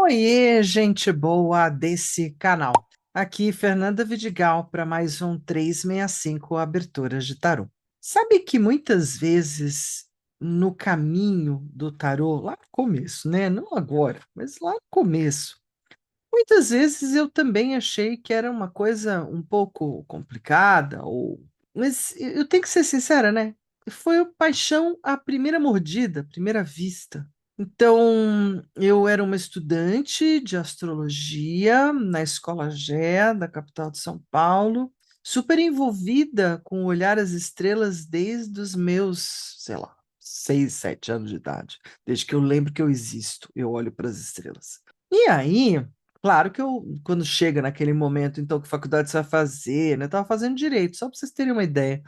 Oiê, gente boa desse canal. Aqui, Fernanda Vidigal, para mais um 365 Aberturas de Tarô. Sabe que muitas vezes no caminho do tarô, lá no começo, né? Não agora, mas lá no começo, muitas vezes eu também achei que era uma coisa um pouco complicada, mas eu tenho que ser sincera, né? Foi o paixão à primeira mordida, à primeira vista. Então, eu era uma estudante de astrologia na Escola Gé, da capital de São Paulo, super envolvida com o olhar às estrelas desde os meus, sei lá, 6, 7 anos de idade. Desde que eu lembro que eu existo, eu olho para as estrelas. E aí, claro que quando chega naquele momento, então, que faculdade você vai fazer, né? Eu estava fazendo direito, só para vocês terem uma ideia.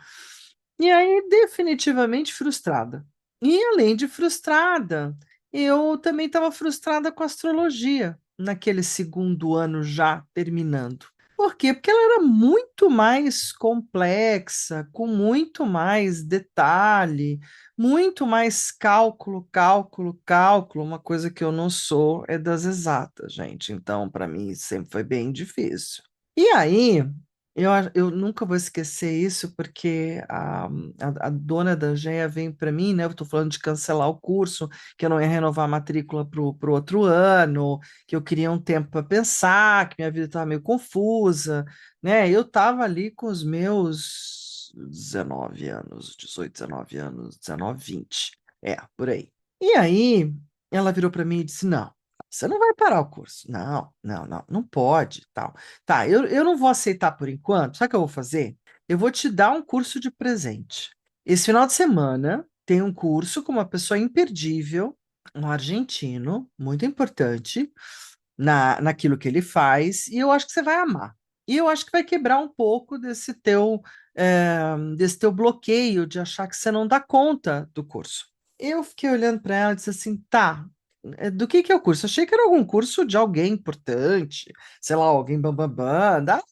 E aí, definitivamente frustrada. E além de frustrada, eu também estava frustrada com a astrologia, naquele segundo ano já terminando. Por quê? Porque ela era muito mais complexa, com muito mais detalhe, muito mais cálculo, cálculo, cálculo. Uma coisa que eu não sou é das exatas, gente. Então, para mim, sempre foi bem difícil. E aí, eu nunca vou esquecer isso, porque a dona da GEA veio para mim, né? Eu estou falando de cancelar o curso, que eu não ia renovar a matrícula para o outro ano, que eu queria um tempo para pensar, que minha vida estava meio confusa, né? Eu estava ali com os meus 19 anos, 18, 19 anos, 19, 20, por aí. E aí, ela virou para mim e disse: Não, você não vai parar o curso. Não, não, não, não pode, tal. Tá, eu não vou aceitar por enquanto. Sabe o que eu vou fazer? Eu vou te dar um curso de presente. Esse final de semana tem um curso com uma pessoa imperdível, um argentino, muito importante, naquilo que ele faz, e eu acho que você vai amar. E eu acho que vai quebrar um pouco desse teu bloqueio de achar que você não dá conta do curso. Eu fiquei olhando para ela e disse assim: tá, do que é o curso? Achei que era algum curso de alguém importante, sei lá, alguém bambambam, da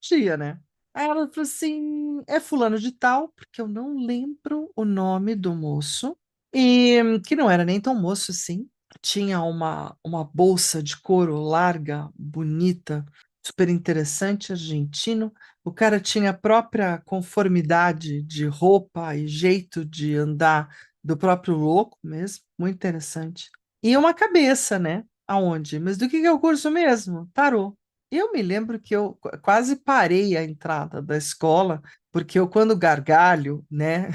dia, né? Aí ela falou assim: é fulano de tal, porque eu não lembro o nome do moço, e que não era nem tão moço assim. Tinha uma bolsa de couro larga, bonita, super interessante, argentino. O cara tinha a própria conformidade de roupa e jeito de andar do próprio louco mesmo, muito interessante. E uma cabeça, né? Aonde? Mas do que é o curso mesmo? Tarô. Eu me lembro que eu quase parei a entrada da escola, porque eu, quando gargalho, né?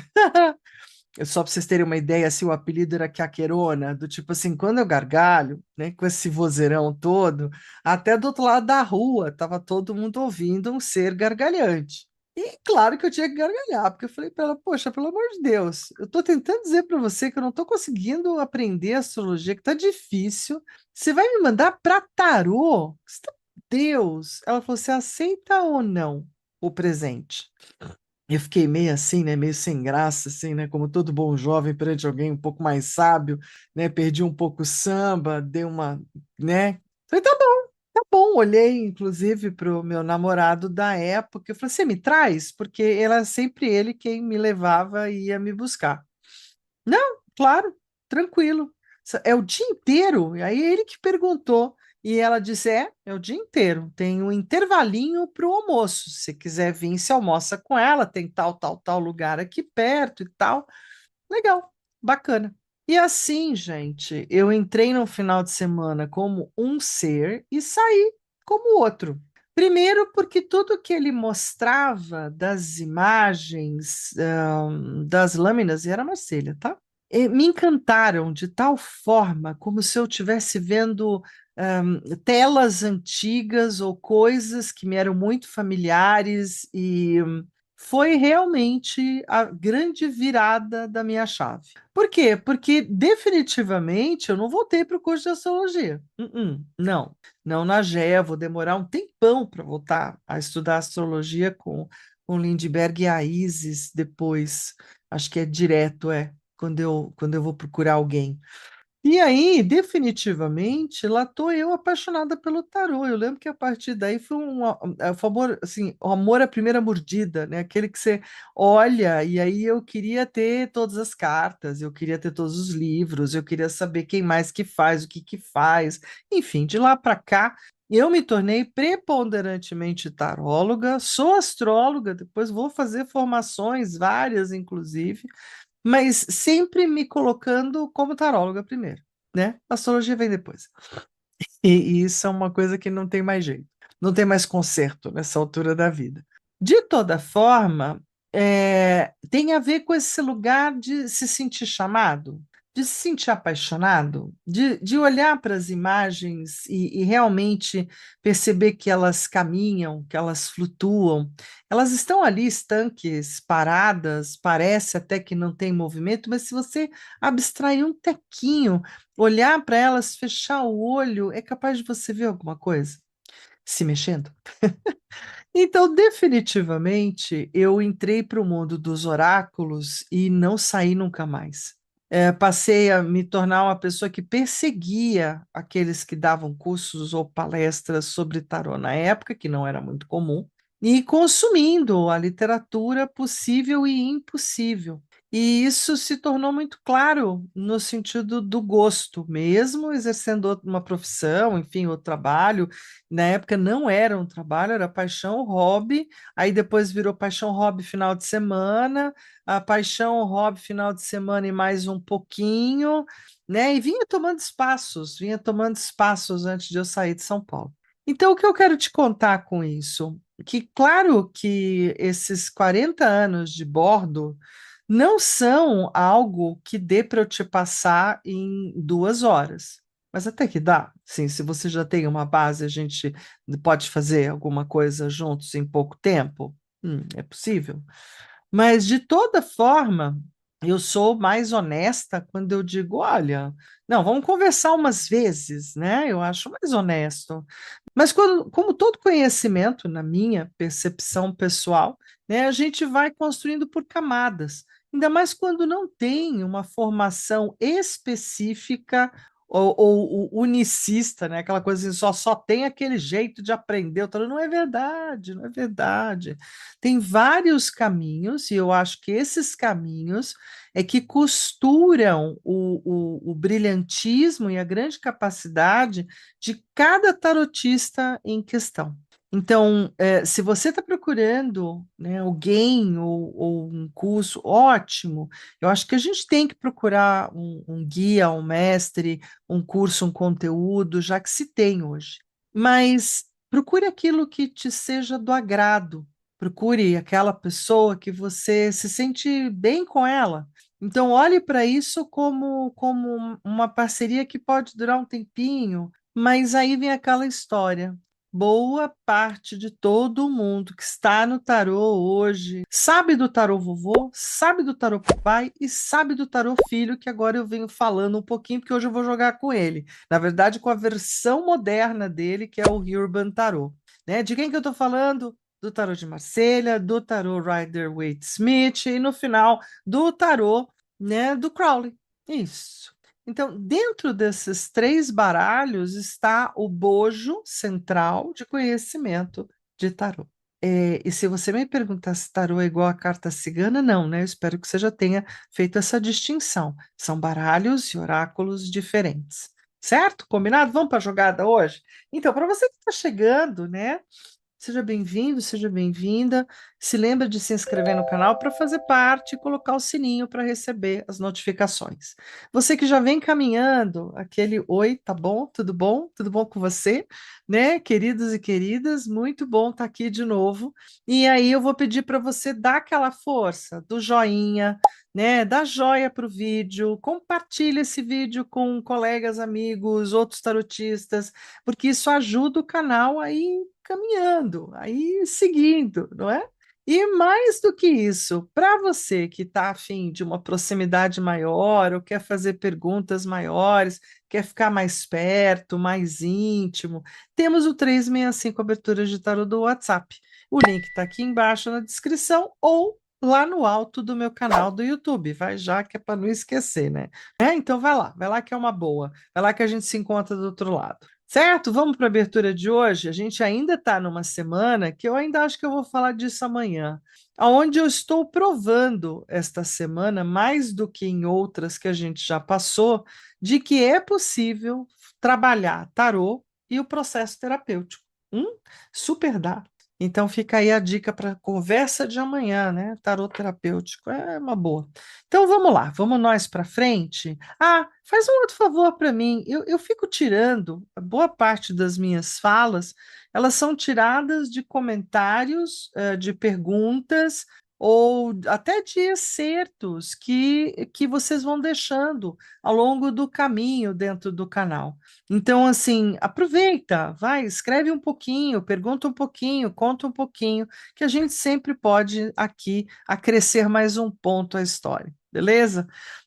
Só para vocês terem uma ideia, assim, o apelido era Caquerona, do tipo assim, quando eu gargalho, né, com esse vozeirão todo, até do outro lado da rua, tava todo mundo ouvindo um ser gargalhante. E claro que eu tinha que gargalhar, porque eu falei para ela, poxa, pelo amor de Deus, eu tô tentando dizer para você que eu não tô conseguindo aprender astrologia, que tá difícil. Você vai me mandar para tarô? Deus! Ela falou, você aceita ou não o presente? Eu fiquei meio assim, né, meio sem graça, assim, né, como todo bom jovem perante alguém um pouco mais sábio, né, perdi um pouco o samba, dei uma, né, falei, tá bom, olhei inclusive para o meu namorado da época, eu falei, você me traz? Porque era sempre ele quem me levava e ia me buscar. Não, claro, tranquilo. É o dia inteiro. E aí ele que perguntou. E ela disse: é o dia inteiro. Tem um intervalinho para o almoço. Se quiser vir, se almoça com ela. Tem tal, tal, tal lugar aqui perto e tal. Legal, bacana. E assim, gente, eu entrei no final de semana como um ser e saí como outro. Primeiro, porque tudo que ele mostrava das imagens, das lâminas, e era Marcília, tá? Me encantaram de tal forma como se eu estivesse vendo telas antigas ou coisas que me eram muito familiares e foi realmente a grande virada da minha chave. Por quê? Porque definitivamente eu não voltei para o curso de astrologia. Não, não na GE, vou demorar um tempão para voltar a estudar astrologia com Lindbergh e a Isis depois. Acho que é direto, quando eu vou procurar alguém. E aí, definitivamente, lá tô eu apaixonada pelo tarô. Eu lembro que a partir daí foi foi amor, assim, o amor à primeira mordida, né? Aquele que você olha, e aí eu queria ter todas as cartas, eu queria ter todos os livros, eu queria saber quem mais que faz, o que que faz. Enfim, de lá para cá, eu me tornei preponderantemente taróloga, sou astróloga, depois vou fazer formações, várias, inclusive, mas sempre me colocando como taróloga primeiro, né? A astrologia vem depois. E isso é uma coisa que não tem mais jeito, não tem mais conserto nessa altura da vida. De toda forma, tem a ver com esse lugar de se sentir chamado, de se sentir apaixonado, de olhar para as imagens e realmente perceber que elas caminham, que elas flutuam. Elas estão ali estanques, paradas, parece até que não tem movimento, mas se você abstrair um tequinho, olhar para elas, fechar o olho, é capaz de você ver alguma coisa se mexendo. Então, definitivamente, eu entrei para o mundo dos oráculos e não saí nunca mais. Passei a me tornar uma pessoa que perseguia aqueles que davam cursos ou palestras sobre tarô na época, que não era muito comum, e consumindo a literatura possível e impossível. E isso se tornou muito claro no sentido do gosto, mesmo exercendo uma profissão, enfim, o trabalho. Na época não era um trabalho, era paixão, hobby. Aí depois virou paixão, hobby, final de semana, a paixão, hobby, final de semana e mais um pouquinho, né? E vinha tomando espaços antes de eu sair de São Paulo. Então, o que eu quero te contar com isso? Que claro que esses 40 anos de bordo não são algo que dê para eu te passar em 2 horas. Mas até que dá. Sim, se você já tem uma base, a gente pode fazer alguma coisa juntos em pouco tempo. É possível. Mas, de toda forma, eu sou mais honesta quando eu digo: olha, não, vamos conversar umas vezes, né? Eu acho mais honesto. Mas, como todo conhecimento, na minha percepção pessoal, né, a gente vai construindo por camadas. Ainda mais quando não tem uma formação específica ou unicista, né? Aquela coisa assim, só tem aquele jeito de aprender. Eu falo, não é verdade, não é verdade. Tem vários caminhos, e eu acho que esses caminhos é que costuram o brilhantismo e a grande capacidade de cada tarotista em questão. Então, se você está procurando, né, alguém ou um curso, ótimo. Eu acho que a gente tem que procurar um guia, um mestre, um curso, um conteúdo, já que se tem hoje. Mas procure aquilo que te seja do agrado. Procure aquela pessoa que você se sente bem com ela. Então, olhe para isso como uma parceria que pode durar um tempinho, mas aí vem aquela história. Boa parte de todo mundo que está no tarô hoje sabe do tarô vovô, sabe do tarô papai e sabe do tarô filho, que agora eu venho falando um pouquinho, porque hoje eu vou jogar com ele. Na verdade, com a versão moderna dele, que é o Urban Tarot. Né? De quem que eu estou falando? Do tarô de Marselha, do tarô Rider-Waite-Smith e no final do tarô, né, do Crowley. Isso. Então, dentro desses 3 baralhos está o bojo central de conhecimento de tarô. E se você me perguntar se tarô é igual a carta cigana, não, né? Eu espero que você já tenha feito essa distinção. São baralhos e oráculos diferentes. Certo? Combinado? Vamos para a jogada hoje? Então, para você que está chegando, né? Seja bem-vindo, seja bem-vinda. Se lembra de se inscrever no canal para fazer parte e colocar o sininho para receber as notificações. Você que já vem caminhando, aquele oi, tá bom? Tudo bom? Tudo bom com você? Né, queridos e queridas? Muito bom estar aqui de novo. E aí eu vou pedir para você dar aquela força do joinha, né? Dá joia para o vídeo, compartilha esse vídeo com colegas, amigos, outros tarotistas, porque isso ajuda o canal aí caminhando, aí seguindo, não é? E mais do que isso, para você que está afim de uma proximidade maior, ou quer fazer perguntas maiores, quer ficar mais perto, mais íntimo, temos o 365 Aberturas de Tarot do WhatsApp. O link está aqui embaixo na descrição ou lá no alto do meu canal do YouTube. Vai já, que é para não esquecer, né? Então vai lá que é uma boa. Vai lá que a gente se encontra do outro lado. Certo? Vamos para a abertura de hoje. A gente ainda está numa semana que eu ainda acho que eu vou falar disso amanhã, aonde eu estou provando esta semana, mais do que em outras que a gente já passou, de que é possível trabalhar tarô e o processo terapêutico. Super dá. Então fica aí a dica para conversa de amanhã, né? Tarô terapêutico é uma boa. Então vamos lá, vamos nós para frente. Ah, faz um outro favor para mim. Eu fico tirando a boa parte das minhas falas, elas são tiradas de comentários, de perguntas ou até de excertos que vocês vão deixando ao longo do caminho dentro do canal. Então, assim, aproveita, vai, escreve um pouquinho, pergunta um pouquinho, conta um pouquinho, que a gente sempre pode aqui acrescer mais um ponto à história, beleza?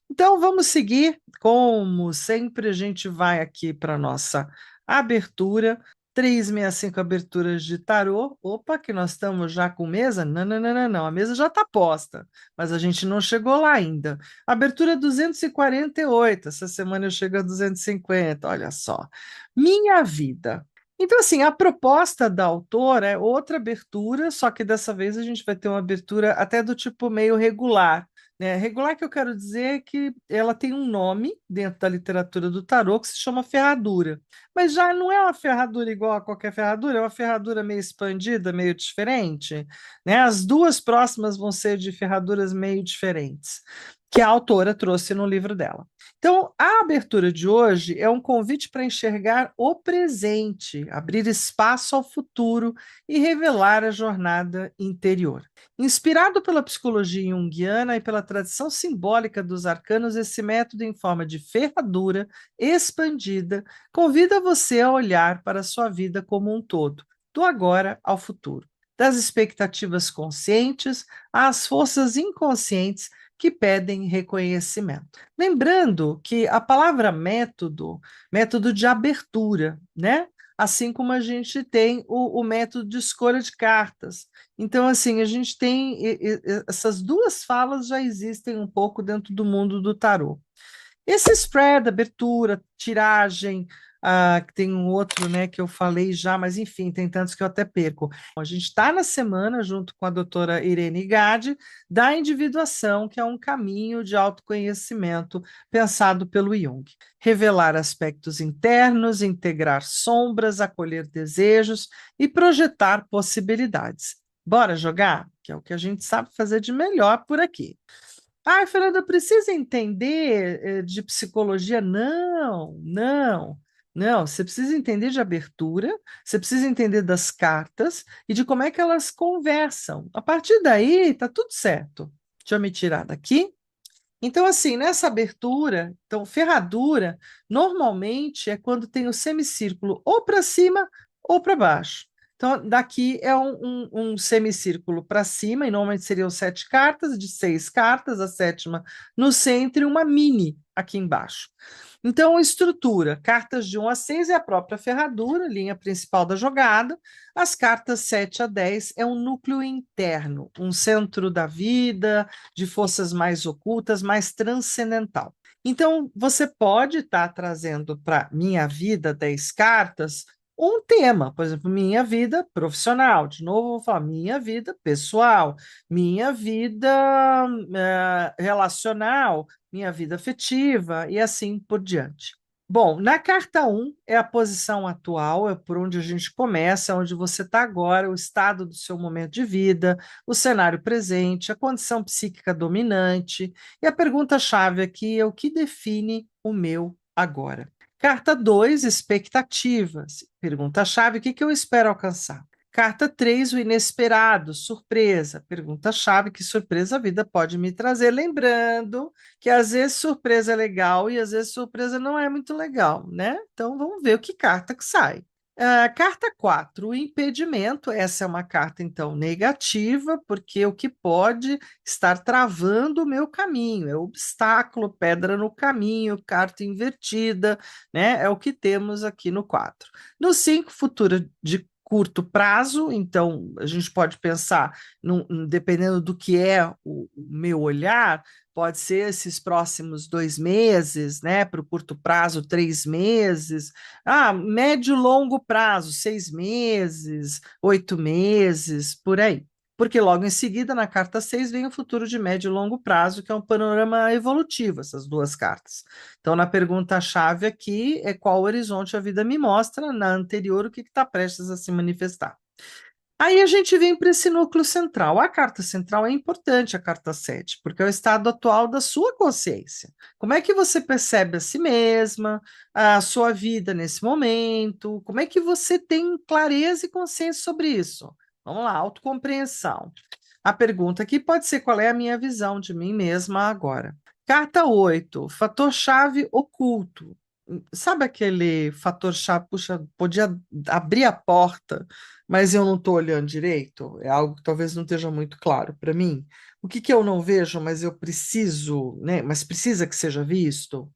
Então, vamos seguir. Como sempre, a gente vai aqui para a nossa abertura. 365 aberturas de tarô. Opa, que nós estamos já com mesa? Não, não, não, não, não. A mesa já está posta, mas a gente não chegou lá ainda. Abertura 248. Essa semana eu chego a 250. Olha só. Minha vida. Então, assim, a proposta da autora é outra abertura, só que dessa vez a gente vai ter uma abertura até do tipo meio regular, né? Regular que eu quero dizer é que ela tem um nome dentro da literatura do tarô que se chama ferradura. Mas já não é uma ferradura igual a qualquer ferradura, é uma ferradura meio expandida, meio diferente, né? As duas próximas vão ser de ferraduras meio diferentes, que a autora trouxe no livro dela. Então, a abertura de hoje é um convite para enxergar o presente, abrir espaço ao futuro e revelar a jornada interior. Inspirado pela psicologia junguiana e pela tradição simbólica dos arcanos, esse método, em forma de ferradura expandida, convida você a olhar para a sua vida como um todo, do agora ao futuro, das expectativas conscientes às forças inconscientes que pedem reconhecimento. Lembrando que a palavra método, método de abertura, né? Assim como a gente tem o método de escolha de cartas. Então, assim, a gente tem essas duas falas já existem um pouco dentro do mundo do tarô. Esse spread, abertura, tiragem, que tem um outro, né, que eu falei já, mas enfim, tem tantos que eu até perco. A gente está na semana, junto com a doutora Irene Gade, da individuação, que é um caminho de autoconhecimento pensado pelo Jung. Revelar aspectos internos, integrar sombras, acolher desejos e projetar possibilidades. Bora jogar? Que é o que a gente sabe fazer de melhor por aqui. Ai, Fernanda, precisa entender de psicologia? Não, não, não. Você precisa entender de abertura, você precisa entender das cartas e de como é que elas conversam. A partir daí, tá tudo certo. Deixa eu me tirar daqui. Então, assim, nessa abertura, então, ferradura, normalmente é quando tem o semicírculo ou para cima ou para baixo. Então, daqui é um semicírculo para cima, e normalmente seriam 7 cartas, de 6 cartas, a sétima no centro e uma mini aqui embaixo. Então, estrutura: cartas de 1 a 6 é a própria ferradura, linha principal da jogada. As cartas 7 a 10 é um núcleo interno, um centro da vida, de forças mais ocultas, mais transcendental. Então, você pode estar trazendo para minha vida 10 cartas um tema, por exemplo, minha vida profissional. De novo, vou falar minha vida pessoal, minha vida relacional, minha vida afetiva e assim por diante. Bom, na carta 1 é a posição atual, é por onde a gente começa, é onde você está agora, o estado do seu momento de vida, o cenário presente, a condição psíquica dominante. E a pergunta-chave aqui é o que define o meu agora. Carta 2, expectativas. Pergunta-chave, o que eu espero alcançar? Carta 3, o inesperado, surpresa. Pergunta-chave, que surpresa a vida pode me trazer? Lembrando que às vezes surpresa é legal e às vezes surpresa não é muito legal, né? Então vamos ver o que carta que sai. Carta 4, o impedimento. Essa é uma carta, então, negativa, porque o que pode estar travando o meu caminho é obstáculo, pedra no caminho, carta invertida, né? É o que temos aqui no 4. No 5, futura de curto prazo, então a gente pode pensar, dependendo do que é o meu olhar, pode ser esses próximos 2 meses, né? Para o curto prazo, 3 meses. Ah, médio e longo prazo, 6 meses, 8 meses, por aí. Porque logo em seguida, na carta 6 vem o futuro de médio e longo prazo, que é um panorama evolutivo, essas duas cartas. Então, na pergunta-chave aqui é qual horizonte a vida me mostra, na anterior, o que está prestes a se manifestar. Aí a gente vem para esse núcleo central. A carta central é importante, a carta 7, porque é o estado atual da sua consciência. Como é que você percebe a si mesma, a sua vida nesse momento? Como é que você tem clareza e consciência sobre isso? Vamos lá, autocompreensão. A pergunta aqui pode ser: qual é a minha visão de mim mesma agora? Carta 8, fator-chave oculto. Sabe aquele fator-chave, puxa, podia abrir a porta, mas eu não estou olhando direito? É algo que talvez não esteja muito claro para mim. O que que eu não vejo, mas eu preciso, né? Mas precisa que seja visto?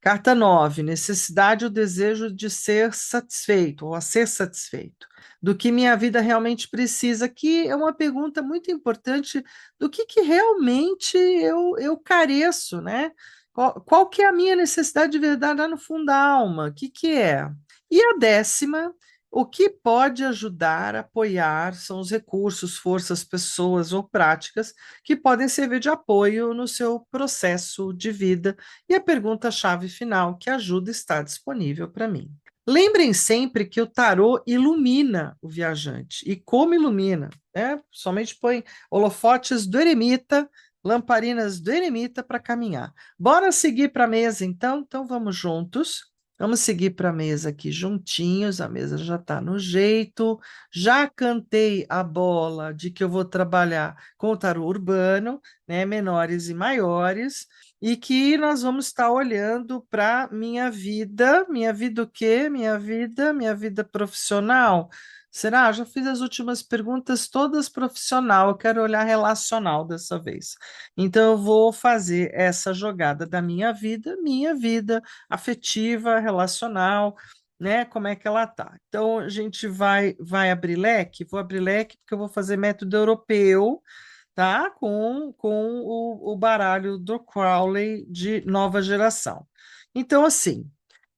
Carta 9, necessidade ou desejo de ser satisfeito, ou a ser satisfeito, do que minha vida realmente precisa, que é uma pergunta muito importante do que realmente eu careço, né? Qual que é a minha necessidade de verdade lá no fundo da alma? O que é? E a 10ª, o que pode ajudar, apoiar, são os recursos, forças, pessoas ou práticas que podem servir de apoio no seu processo de vida, e a pergunta-chave final, que ajuda, está disponível para mim. Lembrem sempre que o tarô ilumina o viajante. E como ilumina? Né? Somente põe holofotes do eremita, lamparinas do eremita para caminhar. Bora seguir para a mesa, então? Então vamos juntos. Vamos seguir para a mesa aqui juntinhos. A mesa já está no jeito. Já cantei a bola de que eu vou trabalhar com o tarô urbano, né? Menores e maiores, e que nós vamos estar olhando para minha vida o quê? Minha vida profissional. Será? Já fiz as últimas perguntas todas profissional, eu quero olhar relacional dessa vez. Então eu vou fazer essa jogada da minha vida afetiva, relacional, né? Como é que ela tá? Então a gente vai abrir leque, vou abrir leque porque eu vou fazer método europeu, tá? Com o baralho do Crowley de nova geração. Então, assim,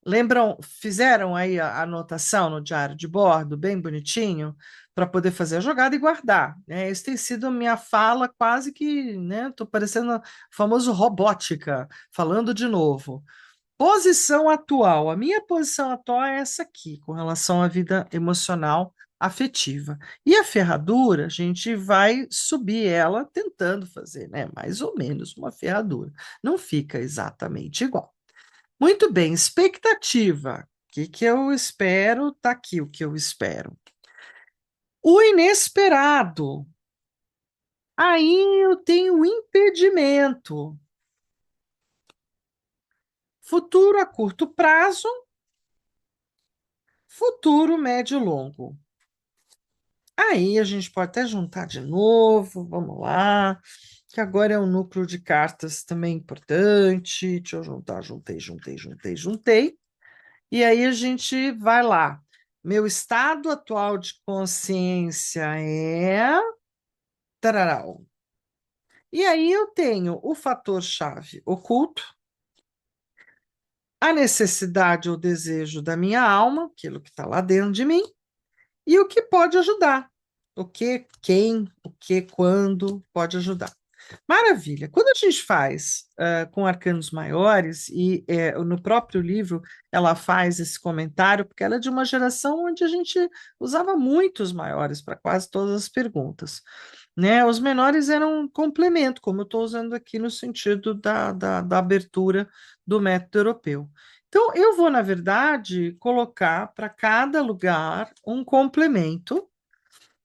lembram, fizeram aí a anotação no diário de bordo, bem bonitinho, para poder fazer a jogada e guardar, né? Isso tem sido a minha fala quase que, né? Tô parecendo o famoso robótica, falando de novo. Posição atual. A minha posição atual é essa aqui, com relação à vida emocional, afetiva. E a ferradura, a gente vai subir ela tentando fazer, né? Mais ou menos uma ferradura. Não fica exatamente igual. Muito bem, expectativa. O que eu espero? Tá aqui o que eu espero. O inesperado. Aí eu tenho um impedimento. Futuro a curto prazo, futuro médio e longo. Aí a gente pode até juntar de novo, vamos lá, que agora é um núcleo de cartas também importante. Deixa eu juntar, juntei. E aí a gente vai lá. Meu estado atual de consciência é. Tararau. E aí eu tenho o fator-chave oculto, a necessidade ou desejo da minha alma, aquilo que está lá dentro de mim, e o que pode ajudar. O que, quem, o que, quando pode ajudar. Maravilha. Quando a gente faz com arcanos maiores, e no próprio livro ela faz esse comentário, porque ela é de uma geração onde a gente usava muitos maiores para quase todas as perguntas. Né? Os menores eram um complemento, como eu estou usando aqui no sentido da abertura do método europeu. Então, eu vou, na verdade, colocar para cada lugar um complemento,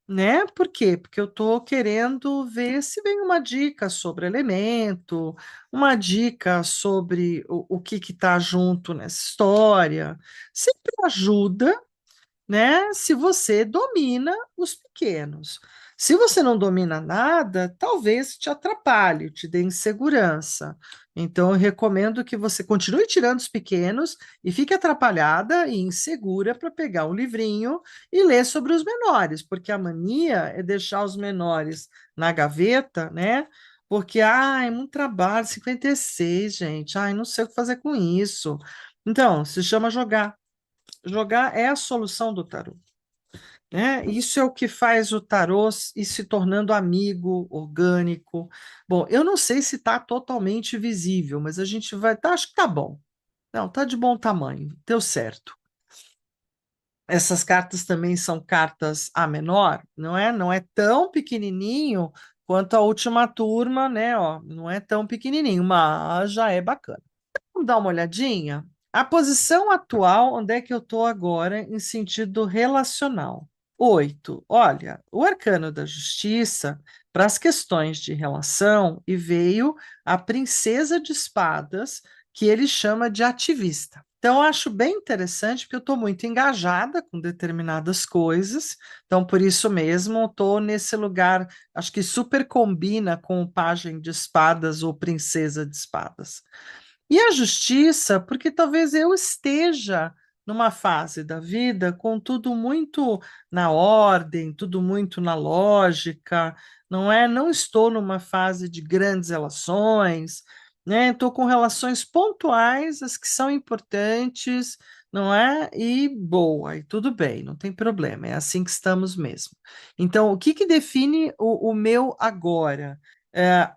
né? Por quê? Porque eu estou querendo ver se vem uma dica sobre elemento, uma dica sobre o que está junto nessa história. Sempre ajuda, né? Se você domina os pequenos. Se você não domina nada, talvez te atrapalhe, te dê insegurança. Então, eu recomendo que você continue tirando os pequenos e fique atrapalhada e insegura para pegar um livrinho e ler sobre os menores, porque a mania é deixar os menores na gaveta, né? Porque, é muito trabalho, 56, gente, não sei o que fazer com isso. Então, se chama jogar. Jogar é a solução do tarô, né? Isso é o que faz o tarô ir se tornando amigo, orgânico. Bom, eu não sei se está totalmente visível, mas a gente vai. Tá, acho que tá bom. Não, tá de bom tamanho, deu certo. Essas cartas também são cartas A menor, não é? Não é tão pequenininho quanto a última turma, né? Ó, não é tão pequenininho, mas já é bacana. Vamos dar uma olhadinha? A posição atual, onde é que eu estou agora em sentido relacional? Oito. Olha, o arcano da justiça para as questões de relação e veio a princesa de espadas, que ele chama de ativista. Então, eu acho bem interessante, porque eu estou muito engajada com determinadas coisas, então, por isso mesmo, estou nesse lugar, acho que super combina com o pajem de espadas ou princesa de espadas. E a justiça, porque talvez eu esteja numa fase da vida com tudo muito na ordem, tudo muito na lógica, não é? Não estou numa fase de grandes relações, né? Estou com relações pontuais, as que são importantes, não é? E boa, e tudo bem, não tem problema, é assim que estamos mesmo. Então, o que que define o meu agora?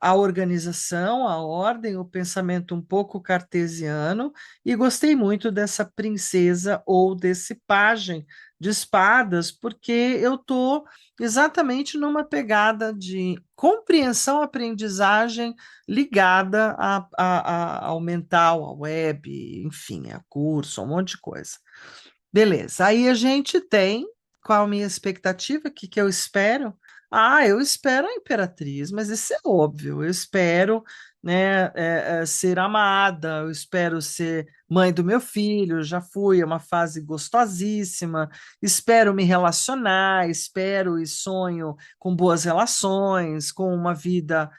A organização, a ordem, o pensamento um pouco cartesiano, e gostei muito dessa princesa ou desse pajem de espadas, porque eu estou exatamente numa pegada de compreensão, aprendizagem ligada ao mental, à web, enfim, a curso, um monte de coisa. Beleza, aí a gente tem qual a minha expectativa, o que que eu espero? Eu espero a Imperatriz, mas isso é óbvio. Eu espero, né, ser amada, eu espero ser mãe do meu filho, já fui, é uma fase gostosíssima. Espero me relacionar, espero e sonho com boas relações, com uma vida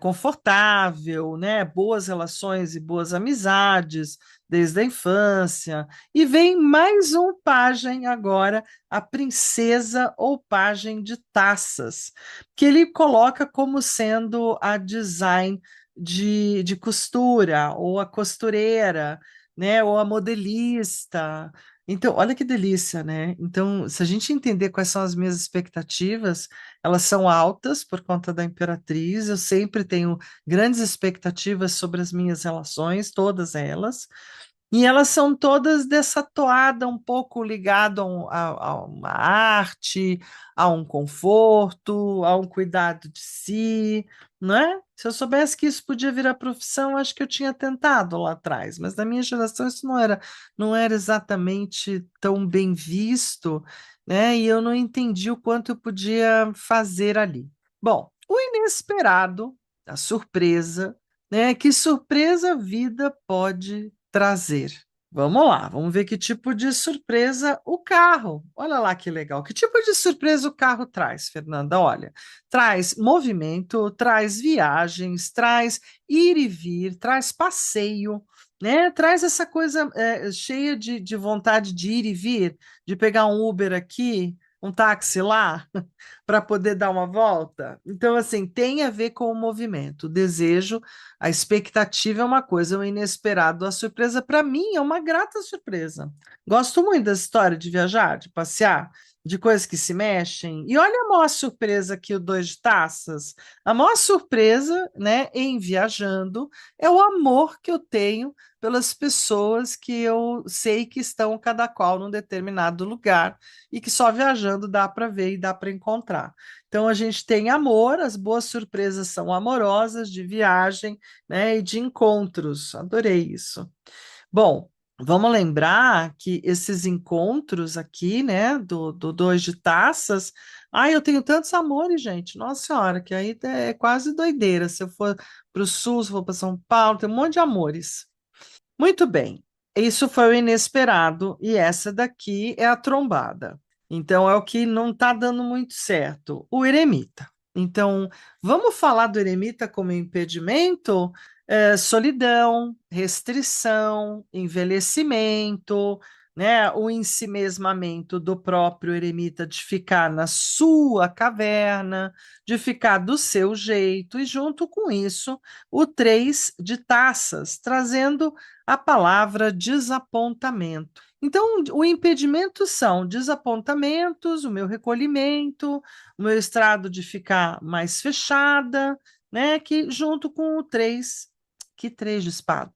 confortável, né, boas relações e boas amizades desde a infância. E vem mais um pajem agora, a princesa ou pajem de taças, que ele coloca como sendo a design de costura, ou a costureira, né, ou a modelista. Então, olha que delícia, né? Então, se a gente entender quais são as minhas expectativas, elas são altas por conta da Imperatriz. Eu sempre tenho grandes expectativas sobre as minhas relações, todas elas. E elas são todas dessa toada um pouco ligado a uma arte, a um conforto, a um cuidado de si, não é? Se eu soubesse que isso podia virar profissão, acho que eu tinha tentado lá atrás, mas na minha geração isso não era exatamente tão bem visto, né? E eu não entendi o quanto eu podia fazer ali. Bom, o inesperado, a surpresa, né? Que surpresa a vida pode trazer? Vamos lá, vamos ver que tipo de surpresa o carro. Olha lá que legal. Que tipo de surpresa o carro traz, Fernanda? Olha, traz movimento, traz viagens, traz ir e vir, traz passeio, né? Traz essa coisa cheia de vontade de ir e vir, de pegar um Uber aqui, um táxi lá para poder dar uma volta. Então, assim, tem a ver com o movimento. O desejo, a expectativa é uma coisa, o inesperado, a surpresa, para mim, é uma grata surpresa. Gosto muito da história de viajar, de passear, de coisas que se mexem. E olha a maior surpresa aqui, o dois de taças. A maior surpresa, né, em viajando, é o amor que eu tenho pelas pessoas que eu sei que estão cada qual num determinado lugar e que só viajando dá para ver e dá para encontrar. Então a gente tem amor, as boas surpresas são amorosas, de viagem, né, e de encontros. Adorei isso. Bom, vamos lembrar que esses encontros aqui, né, do Dois de Taças, eu tenho tantos amores, gente, nossa senhora, que aí é quase doideira. Se eu for para o Sul, se eu for para São Paulo, tem um monte de amores. Muito bem. Isso foi o inesperado, e essa daqui é a trombada. Então, é o que não está dando muito certo. O eremita. Então, vamos falar do eremita como impedimento? Solidão, restrição, envelhecimento, né? O ensimesmamento do próprio eremita de ficar na sua caverna, de ficar do seu jeito, e junto com isso, o três de taças, trazendo a palavra desapontamento. Então, o impedimento são desapontamentos, o meu recolhimento, o meu estado de ficar mais fechada, né? Que junto com o três, que três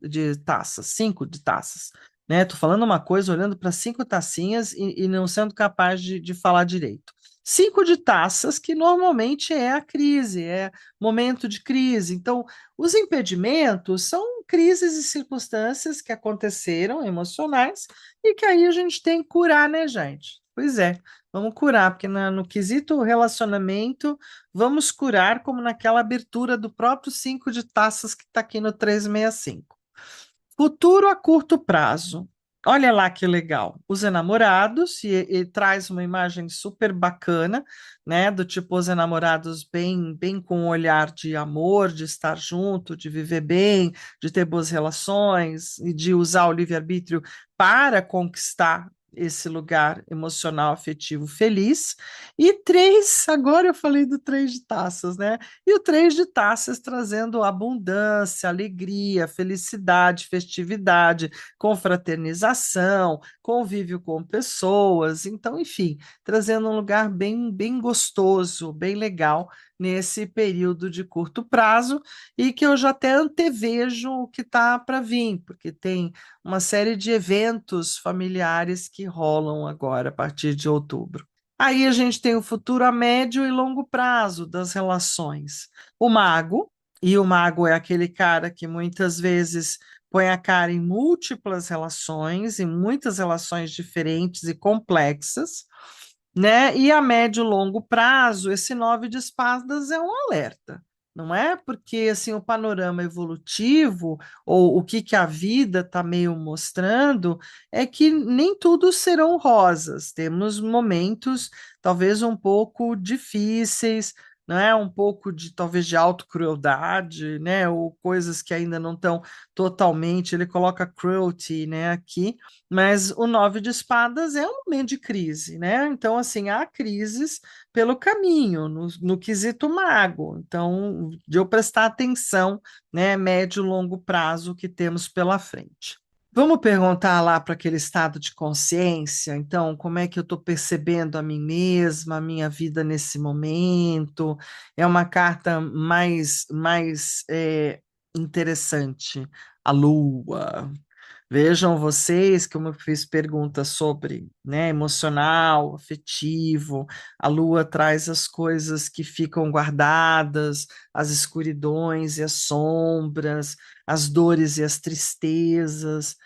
de taças, cinco de taças, né? Tô falando uma coisa, olhando para cinco tacinhas e não sendo capaz de falar direito. Cinco de taças, que normalmente é a crise, é momento de crise. Então, os impedimentos são crises e circunstâncias que aconteceram, emocionais, e que aí a gente tem que curar, né, gente? Pois é, vamos curar, porque no quesito relacionamento, vamos curar como naquela abertura do próprio cinco de taças que está aqui no 365. Futuro a curto prazo. Olha lá que legal. Os enamorados, e traz uma imagem super bacana, né? Do tipo, os enamorados bem com um olhar de amor, de estar junto, de viver bem, de ter boas relações e de usar o livre-arbítrio para conquistar esse lugar emocional, afetivo, feliz. E três, agora eu falei do três de taças, né? E o três de taças trazendo abundância, alegria, felicidade, festividade, confraternização, convívio com pessoas. Então, enfim, trazendo um lugar bem gostoso, bem legal nesse período de curto prazo e que eu já até antevejo o que está para vir, porque tem uma série de eventos familiares que rolam agora a partir de outubro. Aí a gente tem o futuro a médio e longo prazo das relações. O mago, e o mago é aquele cara que muitas vezes põe a cara em múltiplas relações, em muitas relações diferentes e complexas, né? E a médio e longo prazo, esse nove de espadas é um alerta. Não é porque assim o panorama evolutivo ou o que a vida está meio mostrando é que nem tudo serão rosas. Temos momentos talvez um pouco difíceis, não é? Um pouco de talvez de autocrueldade, né? Ou coisas que ainda não estão totalmente. Ele coloca cruelty, né? Aqui, mas o nove de espadas é um momento de crise, né? Então assim há crises pelo caminho no quesito mago. Então de eu prestar atenção, né? Médio e longo prazo que temos pela frente. Vamos perguntar lá para aquele estado de consciência, então, como é que eu estou percebendo a mim mesma, a minha vida nesse momento? É uma carta mais interessante. A Lua. Vejam vocês como eu fiz perguntas sobre, né, emocional, afetivo. A lua traz as coisas que ficam guardadas, as escuridões e as sombras, as dores e as tristezas,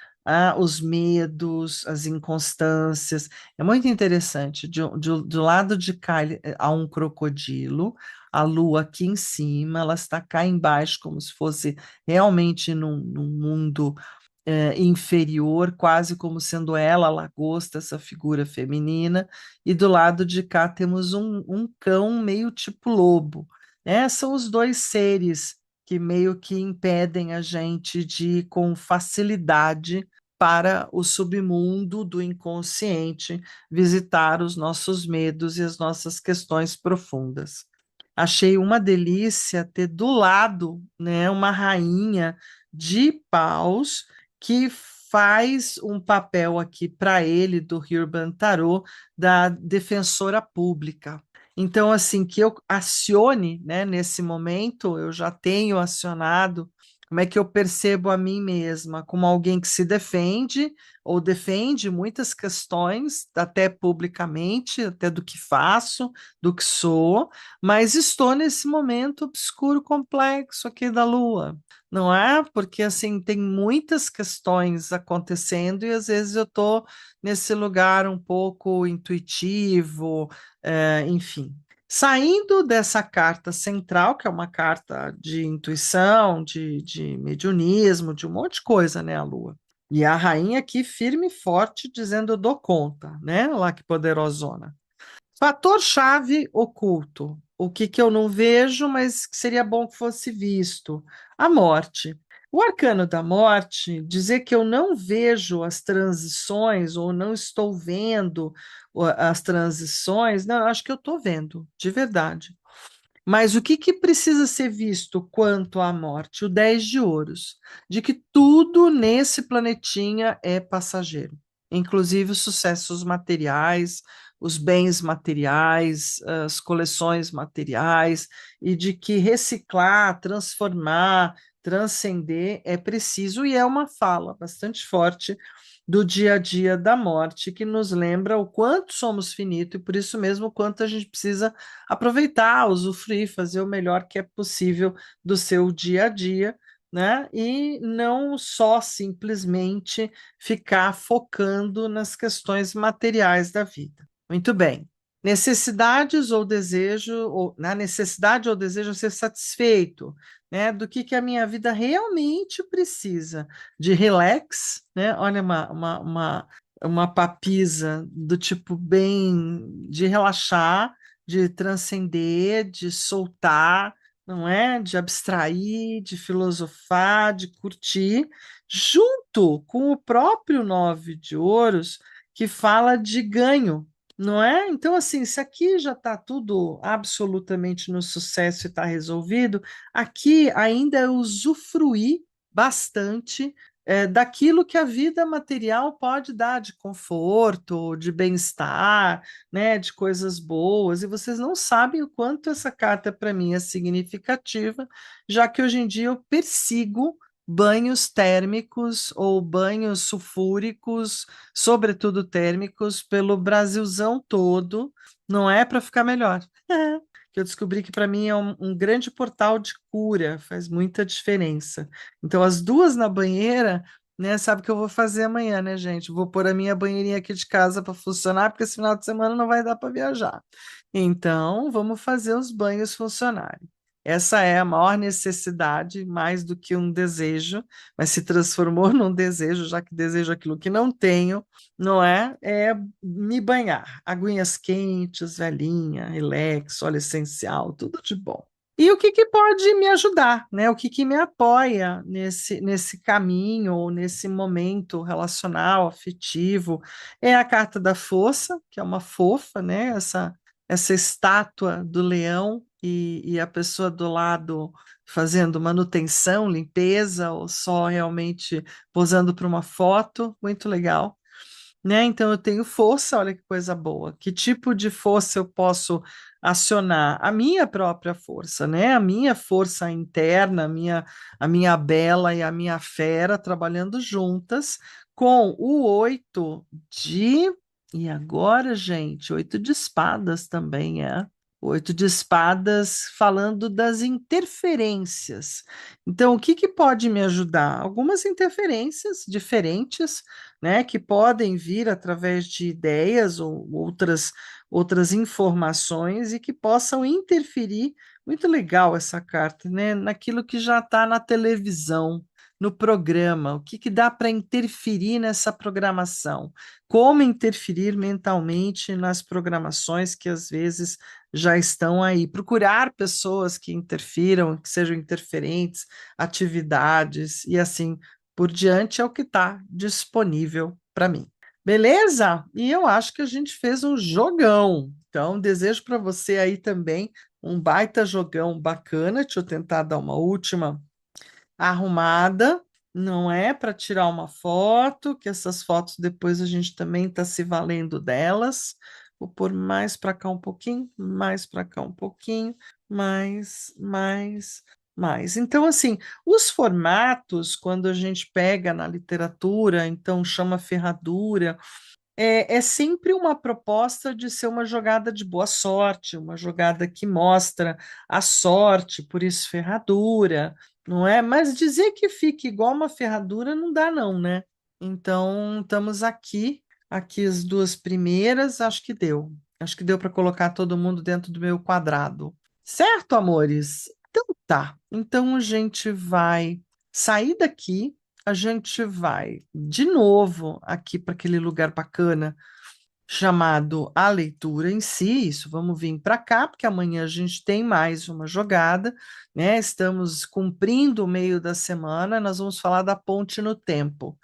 os medos, as inconstâncias. É muito interessante. Do lado de cá há um crocodilo, a lua aqui em cima, ela está cá embaixo, como se fosse realmente num mundo inferior, quase como sendo ela a lagosta, essa figura feminina, e do lado de cá temos um cão meio tipo lobo. São os dois seres que meio que impedem a gente de ir com facilidade para o submundo do inconsciente, visitar os nossos medos e as nossas questões profundas. Achei uma delícia ter do lado, né, uma rainha de paus que faz um papel aqui para ele do Urban Tarot da defensora pública. Então, assim, que eu acione, né, nesse momento, eu já tenho acionado. Como é que eu percebo a mim mesma como alguém que se defende ou defende muitas questões, até publicamente, até do que faço, do que sou, mas estou nesse momento obscuro, complexo aqui da Lua, não é? Porque assim tem muitas questões acontecendo e às vezes eu estou nesse lugar um pouco intuitivo, enfim. Saindo dessa carta central, que é uma carta de intuição, de mediunismo, de um monte de coisa, né, a Lua? E a rainha aqui firme e forte, dizendo eu dou conta, né? Lá que poderosona. Fator-chave oculto. O que que eu não vejo, mas que seria bom que fosse visto? A morte. O arcano da morte, dizer que eu não vejo as transições ou não estou vendo as transições, não, eu acho que eu estou vendo, de verdade. Mas o que que precisa ser visto quanto à morte? O 10 de ouros, de que tudo nesse planetinha é passageiro, inclusive os sucessos materiais, os bens materiais, as coleções materiais, e de que reciclar, transformar, transcender é preciso, e é uma fala bastante forte do dia a dia da morte, que nos lembra o quanto somos finitos e por isso mesmo o quanto a gente precisa aproveitar, usufruir, fazer o melhor que é possível do seu dia a dia, né? E não só simplesmente ficar focando nas questões materiais da vida. Muito bem. Necessidades ou desejo, ou na necessidade ou desejo ser satisfeito, né? Do que a minha vida realmente precisa de relax, né? Olha, uma papisa do tipo bem de relaxar, de transcender, de soltar, não é? De abstrair, de filosofar, de curtir, junto com o próprio nove de ouros, que fala de ganho, não é? Então, assim, se aqui já está tudo absolutamente no sucesso e está resolvido, aqui ainda é usufruir bastante daquilo que a vida material pode dar de conforto, de bem-estar, né, de coisas boas, e vocês não sabem o quanto essa carta para mim é significativa, já que hoje em dia eu persigo banhos térmicos ou banhos sulfúricos, sobretudo térmicos, pelo Brasilzão todo, não é para ficar melhor. Que eu descobri que para mim é um grande portal de cura, faz muita diferença. Então, as duas na banheira, né? Sabe o que eu vou fazer amanhã, né, gente? Vou pôr a minha banheirinha aqui de casa para funcionar, porque esse final de semana não vai dar para viajar. Então, vamos fazer os banhos funcionarem. Essa é a maior necessidade, mais do que um desejo, mas se transformou num desejo, já que desejo aquilo que não tenho, não é? É me banhar. Aguinhas quentes, velhinha, relax, óleo essencial, tudo de bom. E o que que pode me ajudar, né? O que que me apoia nesse caminho ou nesse momento relacional, afetivo, é a carta da força, que é uma fofa, né? Essa estátua do leão e a pessoa do lado fazendo manutenção, limpeza, ou só realmente posando para uma foto, muito legal, né? Então eu tenho força, olha que coisa boa. Que tipo de força eu posso acionar? A minha própria força, né? A minha força interna, a minha bela e a minha fera trabalhando juntas com o oito de. E agora, gente, oito de espadas também é. Oito de espadas falando das interferências. Então, o que que pode me ajudar? Algumas interferências diferentes, né, que podem vir através de ideias ou outras informações e que possam interferir. Muito legal essa carta, né, naquilo que já está na televisão, no programa, o que que dá para interferir nessa programação, como interferir mentalmente nas programações que às vezes já estão aí. Procurar pessoas que interfiram, que sejam interferentes, atividades e assim por diante é o que está disponível para mim. Beleza? E eu acho que a gente fez um jogão. Então, desejo para você aí também um baita jogão bacana. Deixa eu tentar dar uma última arrumada, não é para tirar uma foto, que essas fotos depois a gente também está se valendo delas. Vou pôr mais para cá um pouquinho, mais para cá um pouquinho, mais. Então, assim, os formatos, quando a gente pega na literatura, então chama ferradura, é sempre uma proposta de ser uma jogada de boa sorte, uma jogada que mostra a sorte, por isso ferradura, não é? Mas dizer que fique igual uma ferradura não dá, não, né? Então, estamos aqui as duas primeiras, acho que deu. Acho que deu para colocar todo mundo dentro do meu quadrado. Certo, amores? Então tá. Então a gente vai sair daqui a gente vai de novo aqui para aquele lugar bacana chamado A Leitura em Si. Isso, vamos vir para cá, porque amanhã a gente tem mais uma jogada, né? Estamos cumprindo o meio da semana, nós vamos falar da Ponte no Tempo,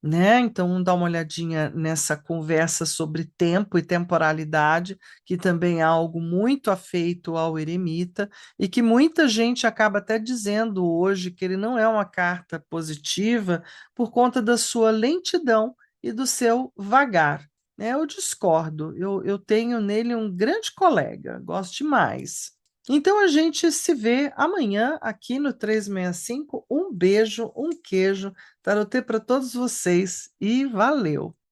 né? Então, vamos dar uma olhadinha nessa conversa sobre tempo e temporalidade, que também é algo muito afeito ao eremita, e que muita gente acaba até dizendo hoje que ele não é uma carta positiva por conta da sua lentidão e do seu vagar. Né? Eu discordo, eu tenho nele um grande colega, gosto demais. Então a gente se vê amanhã aqui no 365. Um beijo, um queijo. Tarotê para todos vocês e valeu!